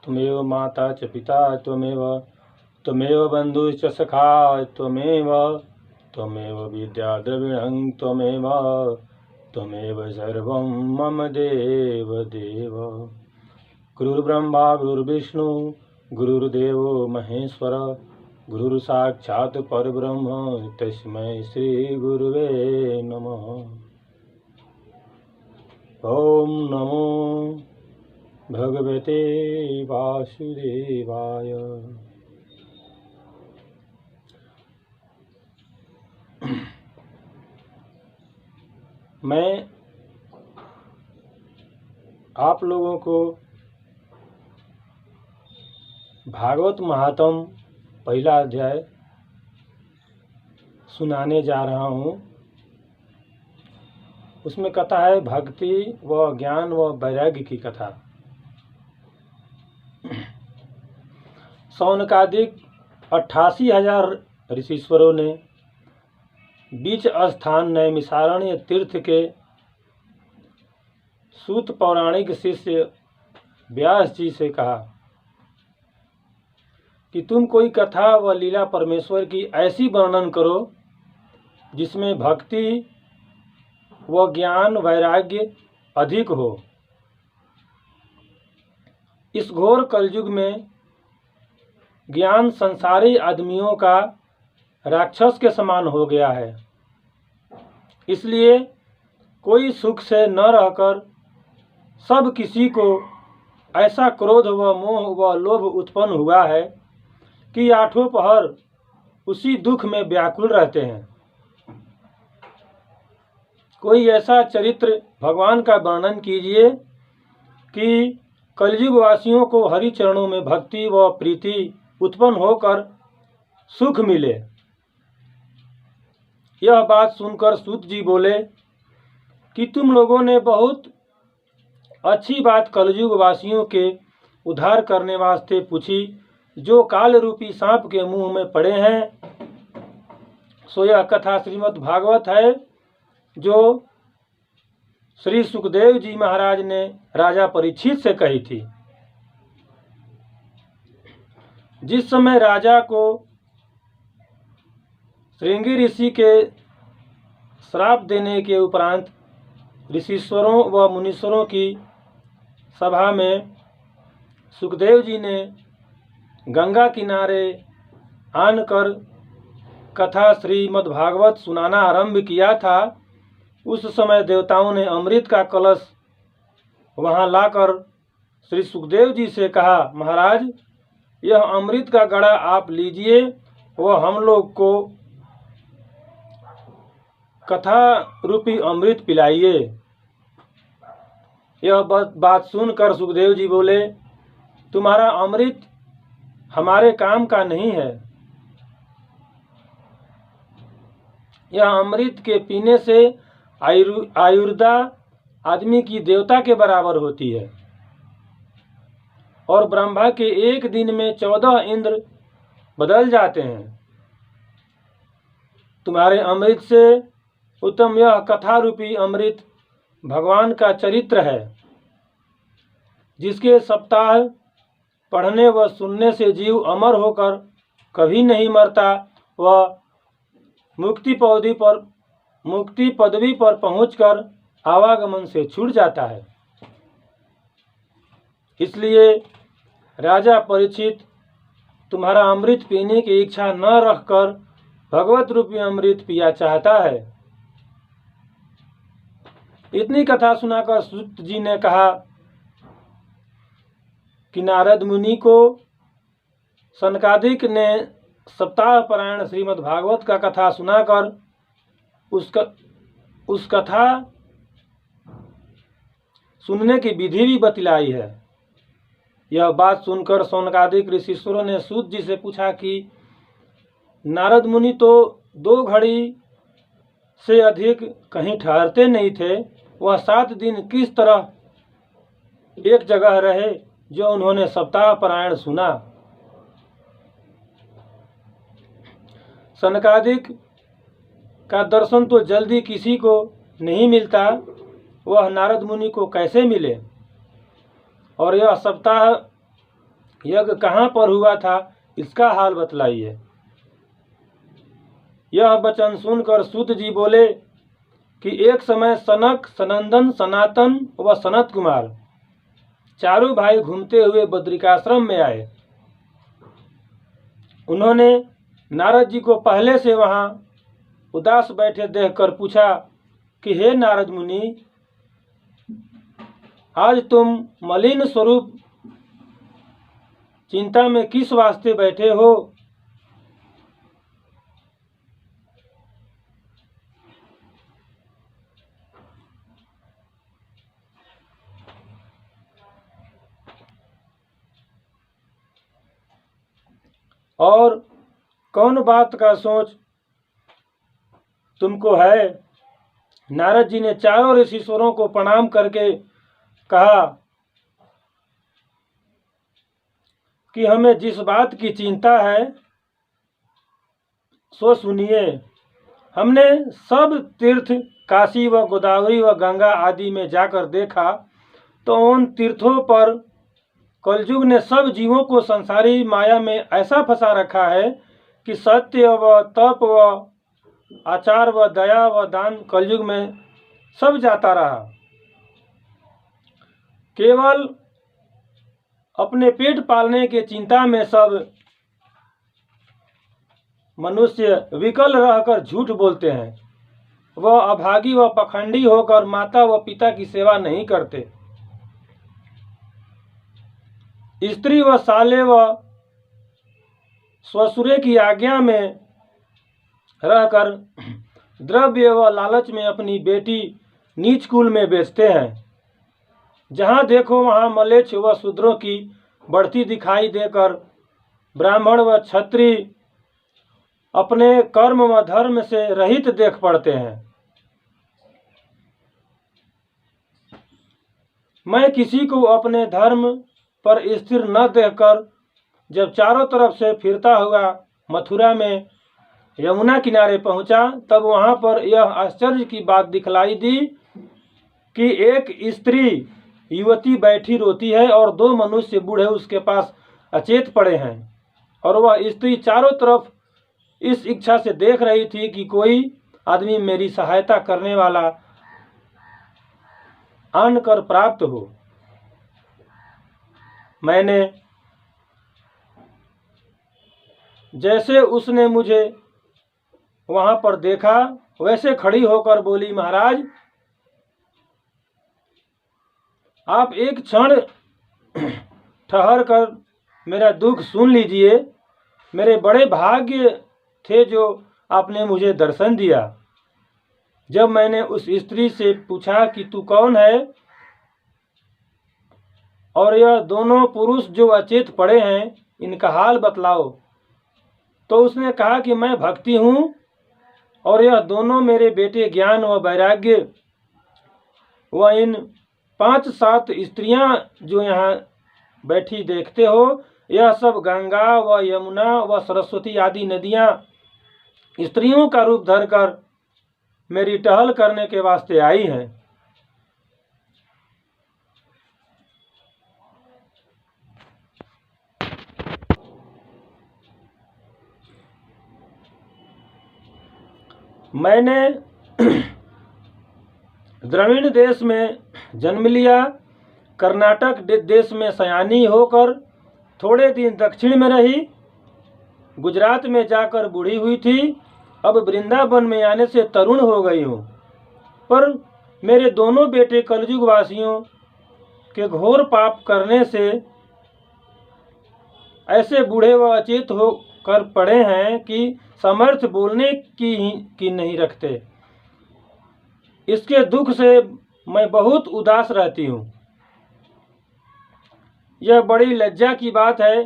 त्वमेव माता च पिता त्वमेव बन्धुश्च सखा त्वमेव विद्या द्रविणं त्वमेव सर्वं मम देव देव। गुरुर्ब्रह्मा गुरुर्विष्णु गुरुर्देवो महेश्वर गुरुर्साक्षात् परब्रह्म तस्मै श्री गुरुवे नमः। ओम नमो भगवते वासुदेवाय। मैं आप लोगों को भागवत महात्म पहला अध्याय सुनाने जा रहा हूँ। उसमें कथा है भक्ति व ज्ञान व वैराग्य की कथा। शौनकादिक 88,000 ऋषिश्वरों ने बीच स्थान नैमिषारण्य तीर्थ के सूत पौराणिक शिष्य व्यास जी से कहा कि तुम कोई कथा व लीला परमेश्वर की ऐसी वर्णन करो जिसमें भक्ति व ज्ञान वैराग्य अधिक हो। इस घोर कलयुग में ज्ञान संसारी आदमियों का राक्षस के समान हो गया है। इसलिए कोई सुख से न रहकर सब किसी को ऐसा क्रोध व मोह व लोभ उत्पन्न हुआ है कि आठों पहर उसी दुख में व्याकुल रहते हैं। कोई ऐसा चरित्र भगवान का वर्णन कीजिए कि कलयुग वासियों को हरि चरणों में भक्ति व प्रीति उत्पन्न होकर सुख मिले। यह बात सुनकर सूत जी बोले कि तुम लोगों ने बहुत अच्छी बात कलयुग वासियों के उद्धार करने वास्ते पूछी। जो काल रूपी सांप के मुंह में पड़े हैं सो यह कथा श्रीमद् भागवत है जो श्री सुखदेव जी महाराज ने राजा परीक्षित से कही थी। जिस समय राजा को श्रृंगी ऋषि के श्राप देने के उपरांत ऋषिश्वरों व मुनीश्वरों की सभा में सुखदेव जी ने गंगा किनारे आनकर कथा श्रीमद् भागवत सुनाना आरंभ किया था, उस समय देवताओं ने अमृत का कलश वहां लाकर श्री सुखदेव जी से कहा, महाराज यह अमृत का गड़ा आप लीजिए व हम लोग को कथा रूपी अमृत पिलाइए। यह बात सुनकर सुखदेव जी बोले, तुम्हारा अमृत हमारे काम का नहीं है। यह अमृत के पीने से आयुर्दा आदमी की देवता के बराबर होती है और ब्रह्मा के एक दिन में 14 इंद्र बदल जाते हैं। तुम्हारे अमृत से उत्तम यह कथा रूपी अमृत भगवान का चरित्र है, जिसके सप्ताह पढ़ने व सुनने से जीव अमर होकर कभी नहीं मरता व मुक्ति पदवी पर पहुंचकर आवागमन से छूट जाता है। इसलिए राजा परीक्षित तुम्हारा अमृत पीने की इच्छा न रखकर भगवत रूपी अमृत पिया चाहता है। इतनी कथा सुनाकर सूत जी ने कहा कि नारद मुनि को सनकादिक ने सप्ताह परायण श्रीमद् भागवत का कथा सुनाकर उस कथा सुनने की विधि भी बतलाई है। यह बात सुनकर सौनकादिक ऋषिश्वरों ने सूत जी से पूछा कि नारद मुनि तो 2 घड़ी से अधिक कहीं ठहरते नहीं थे, वह 7 दिन किस तरह एक जगह रहे जो उन्होंने सप्ताह परायण सुना। सनकादिक का दर्शन तो जल्दी किसी को नहीं मिलता, वह नारद मुनि को कैसे मिले। और यह सप्ताह यज्ञ कहाँ पर हुआ था इसका हाल बतलाइए। यह वचन सुनकर सूत जी बोले कि एक समय सनक, सनंदन, सनातन व सनत कुमार चारों भाई घूमते हुए बद्रिकाश्रम में आए। उन्होंने नारद जी को पहले से वहां उदास बैठे देखकर पूछा कि हे नारद मुनि, आज तुम मलिन स्वरूप चिंता में किस वास्ते बैठे हो? और कौन बात का सोच तुमको है? नारद जी ने चारों ऋषिश्वरों को प्रणाम करके कहा कि हमें जिस बात की चिंता है सो सुनिए। हमने सब तीर्थ काशी व गोदावरी व गंगा आदि में जाकर देखा तो उन तीर्थों पर कलयुग ने सब जीवों को संसारी माया में ऐसा फंसा रखा है कि सत्य व तप व आचार व दया व दान कलयुग में सब जाता रहा। केवल अपने पेट पालने के चिंता में सब मनुष्य विकल रहकर झूठ बोलते हैं। वह अभागी व पखंडी होकर माता व पिता की सेवा नहीं करते। स्त्री व साले व ससुरे की आज्ञा में रहकर द्रव्य व लालच में अपनी बेटी नीच कुल में बेचते हैं। जहाँ देखो वहाँ मलेच्छ व शूद्रों की बढ़ती दिखाई देकर ब्राह्मण व क्षत्रिय अपने कर्म व धर्म से रहित देख पड़ते हैं। मैं किसी को अपने धर्म पर स्थिर न देखकर जब चारों तरफ से फिरता हुआ मथुरा में यमुना किनारे पहुंचा, तब वहां पर यह आश्चर्य की बात दिखलाई दी कि एक स्त्री युवती बैठी रोती है और दो मनुष्य बूढ़े उसके पास अचेत पड़े हैं। और वह स्त्री चारों तरफ इस इच्छा से देख रही थी कि कोई आदमी मेरी सहायता करने वाला आन कर प्राप्त हो। मैंने जैसे उसने मुझे वहां पर देखा वैसे खड़ी होकर बोली, महाराज आप एक क्षण ठहर कर मेरा दुख सुन लीजिए। मेरे बड़े भाग्य थे जो आपने मुझे दर्शन दिया। जब मैंने उस स्त्री से पूछा कि तू कौन है और यह दोनों पुरुष जो अचेत पड़े हैं इनका हाल बतलाओ, तो उसने कहा कि मैं भक्ति हूँ और यह दोनों मेरे बेटे ज्ञान व वैराग्य व इन 5-7 स्त्रियां जो यहाँ बैठी देखते हो, यह सब गंगा व यमुना व सरस्वती आदि नदियाँ स्त्रियों का रूप धरकर मेरी टहल करने के वास्ते आई हैं। मैंने द्रविड़ देश में जन्म लिया, कर्नाटक देश में सयानी होकर थोड़े दिन दक्षिण में रही, गुजरात में जाकर बूढ़ी हुई थी, अब वृंदावन में आने से तरुण हो गई हूँ। पर मेरे दोनों बेटे कलयुग वासियों के घोर पाप करने से ऐसे बूढ़े व अचेत होकर पड़े हैं कि सामर्थ्य बोलने की नहीं रखते। इसके दुख से मैं बहुत उदास रहती हूँ। यह बड़ी लज्जा की बात है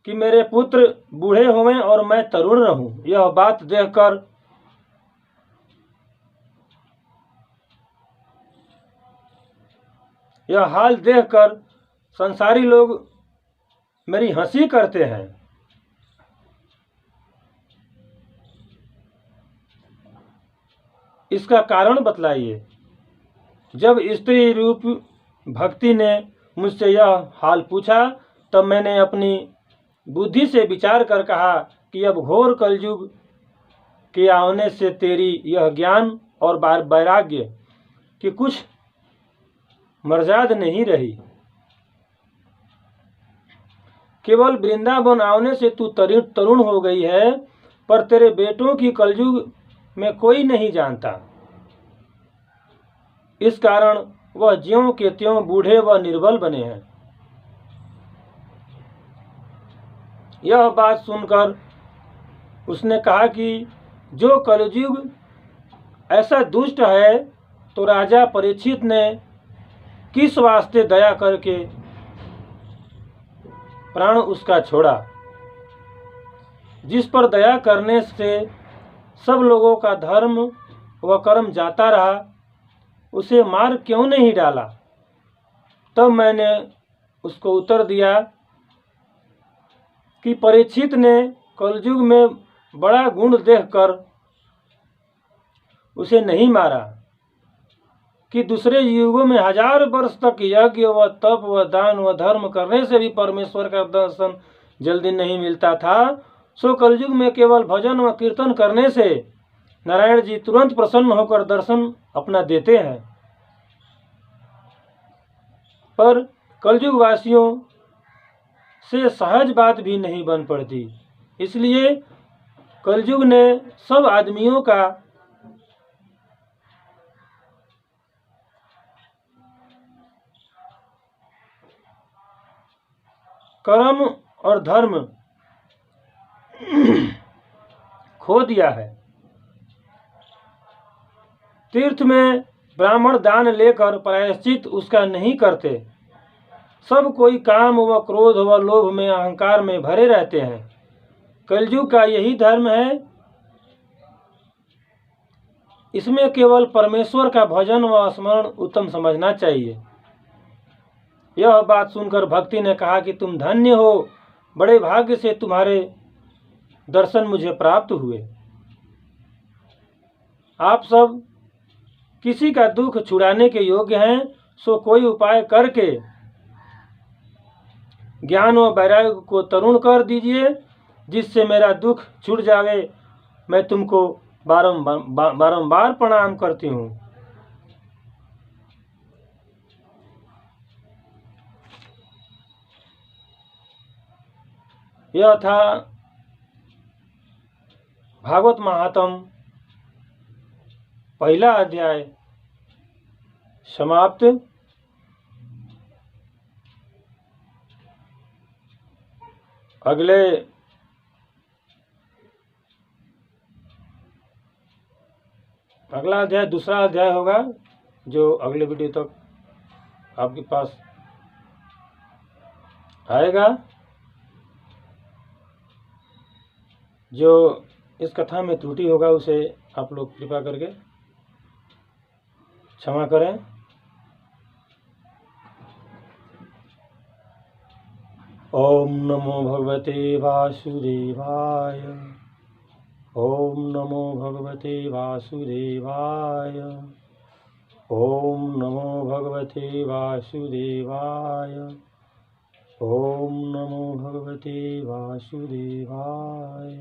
कि मेरे पुत्र बूढ़े हों और मैं तरुण रहूं। यह बात देखकर यह हाल देखकर संसारी लोग मेरी हंसी करते हैं। इसका कारण बतलाइए। जब स्त्री रूप भक्ति ने मुझसे यह हाल पूछा तब मैंने अपनी बुद्धि से विचार कर कहा कि अब घोर कलयुग के आने से तेरी यह ज्ञान और वैराग्य की कुछ मर्यादा नहीं रही। केवल वृंदावन आने से तू तरुण हो गई है, पर तेरे बेटों की कलयुग में कोई नहीं जानता। इस कारण वह ज्यों के त्यों बूढ़े व निर्बल बने हैं। यह बात सुनकर उसने कहा कि जो कलयुग ऐसा दुष्ट है, तो राजा परीक्षित ने किस वास्ते दया करके प्राण उसका छोड़ा। जिस पर दया करने से सब लोगों का धर्म व कर्म जाता रहा, उसे मार क्यों नहीं डाला। तब मैंने उसको उत्तर दिया कि परीक्षित ने कलयुग में बड़ा गुण देखकर उसे नहीं मारा, कि दूसरे युगों में 1000 वर्ष तक यज्ञ व तप व दान व धर्म करने से भी परमेश्वर का दर्शन जल्दी नहीं मिलता था, सो कलयुग में केवल भजन व कीर्तन करने से नारायण जी तुरंत प्रसन्न होकर दर्शन अपना देते हैं। पर कलयुग वासियों से सहज बात भी नहीं बन पड़ती। इसलिए कलयुग ने सब आदमियों का कर्म और धर्म खो दिया है। तीर्थ में ब्राह्मण दान लेकर प्रायश्चित उसका नहीं करते। सब कोई काम व क्रोध व लोभ में, अहंकार में भरे रहते हैं। कलयुग का यही धर्म है। इसमें केवल परमेश्वर का भजन व स्मरण उत्तम समझना चाहिए। यह बात सुनकर भक्ति ने कहा कि तुम धन्य हो, बड़े भाग्य से तुम्हारे दर्शन मुझे प्राप्त हुए। आप सब किसी का दुख छुड़ाने के योग्य हैं, सो कोई उपाय करके ज्ञान व वैराग्य को तरुण कर दीजिए, जिससे मेरा दुख छूट जावे। मैं तुमको बारंबार प्रणाम करती हूँ। यह था भागवत महात्म पहला अध्याय समाप्त। अगला अध्याय दूसरा अध्याय होगा, जो अगले वीडियो तक आपके पास आएगा। जो इस कथा में त्रुटि होगा उसे आप लोग कृपा करके क्षमा करें। ओम नमो भगवते वासुदेवाय। ओम नमो भगवते वासुदेवाय। ओम नमो भगवते वासुदेवाय। ओम नमो भगवते वासुदेवाय।